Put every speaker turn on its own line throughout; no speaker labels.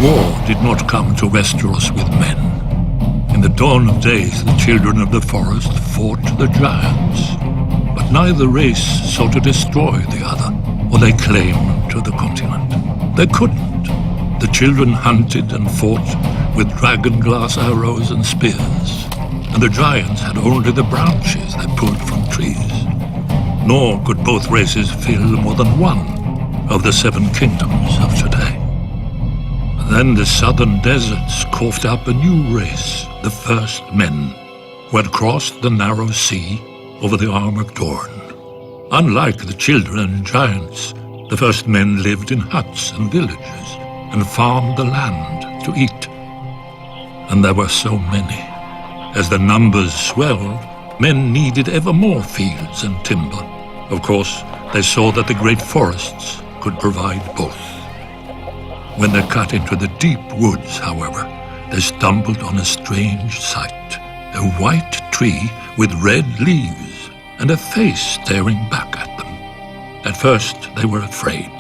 War did not come to Westeros with men. In the dawn of days, the children of the forest fought the giants. But neither race sought to destroy the other, or lay claim to the continent. They couldn't. The children hunted and fought with dragon-glass arrows and spears, and the giants had only the branches they pulled from trees. Nor could both races fill more than one of the 7 kingdoms of today. Then the southern deserts coughed up a new race, the first men, who had crossed the narrow sea over the Arm of Dorne. Unlike the children and giants, the first men lived in huts and villages and farmed the land to eat. And there were so many. As the numbers swelled, men needed ever more fields and timber. Of course, they saw that the great forests could provide both. When they cut into the deep woods, however, they stumbled on a strange sight. A white tree with red leaves and a face staring back at them. At first they were afraid,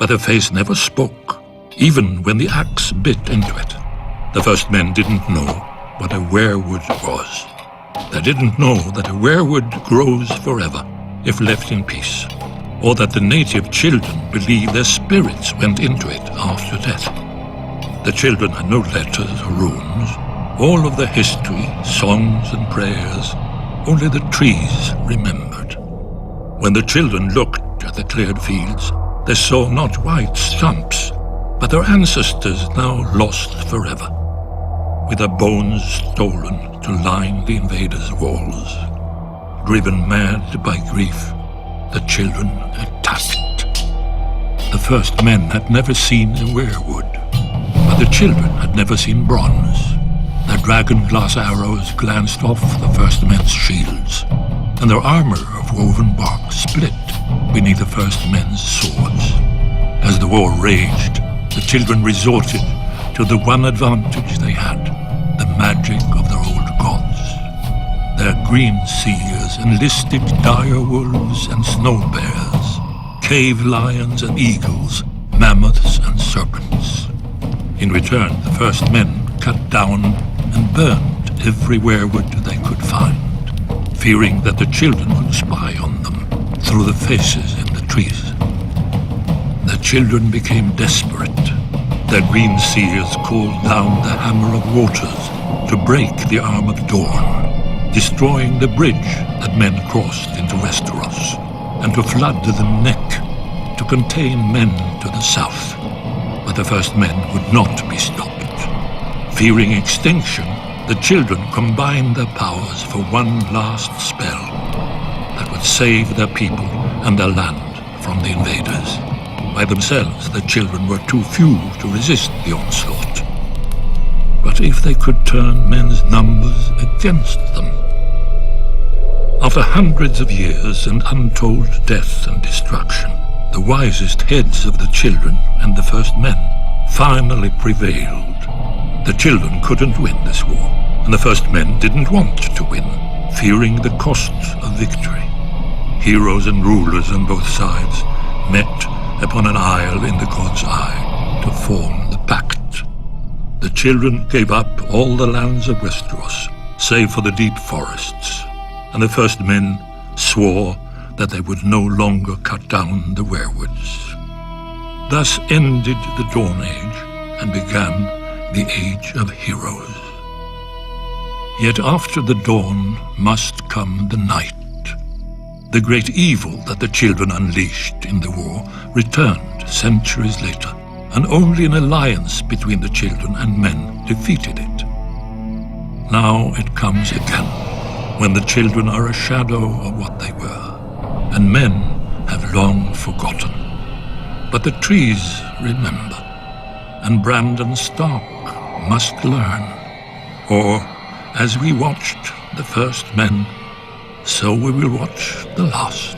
but the face never spoke, even when the axe bit into it. The first men didn't know what a weirwood was. They didn't know that a weirwood grows forever if left in peace, or that the native children believed their spirits went into it after death. The children had no letters or runes, all of the history, songs and prayers, only the trees remembered. When the children looked at the cleared fields, they saw not white stumps, but their ancestors now lost forever, with their bones stolen to line the invaders' walls. Driven mad by grief, the children attacked. The first men had never seen a weirwood, but the children had never seen bronze. Their dragon-glass arrows glanced off the first men's shields, and their armor of woven bark split beneath the first men's swords. As the war raged, the children resorted to the one advantage they had, the magic of their old gods. Their green seers enlisted dire wolves and snow bears, cave lions and eagles, mammoths and serpents. In return, the first men cut down and burned every weirwood they could find, fearing that the children would spy on them through the faces in the trees. The children became desperate. Their green seers called down the Hammer of Waters to break the Arm of Dorne, destroying the bridge that men crossed into Westeros, and to flood the neck to contain men to the south. But the first men would not be stopped. Fearing extinction, the children combined their powers for one last spell that would save their people and their land from the invaders. By themselves, the children were too few to resist the onslaught. But if they could turn men's numbers against them? After hundreds of years and untold death and destruction, the wisest heads of the children and the first men finally prevailed. The children couldn't win this war, and the first men didn't want to win, fearing the cost of victory. Heroes and rulers on both sides met upon an isle in the God's Eye to form the pact. The children gave up all the lands of Westeros, save for the deep forests, and the first men swore that they would no longer cut down the weirwoods. Thus ended the Dawn Age and began the Age of Heroes. Yet after the dawn must come the night. The great evil that the children unleashed in the war returned centuries later, and only an alliance between the children and men defeated it. Now it comes again, when the children are a shadow of what they were, and men have long forgotten. But the trees remember, and Brandon Stark must learn. Or, as we watched the first men, so we will watch the last.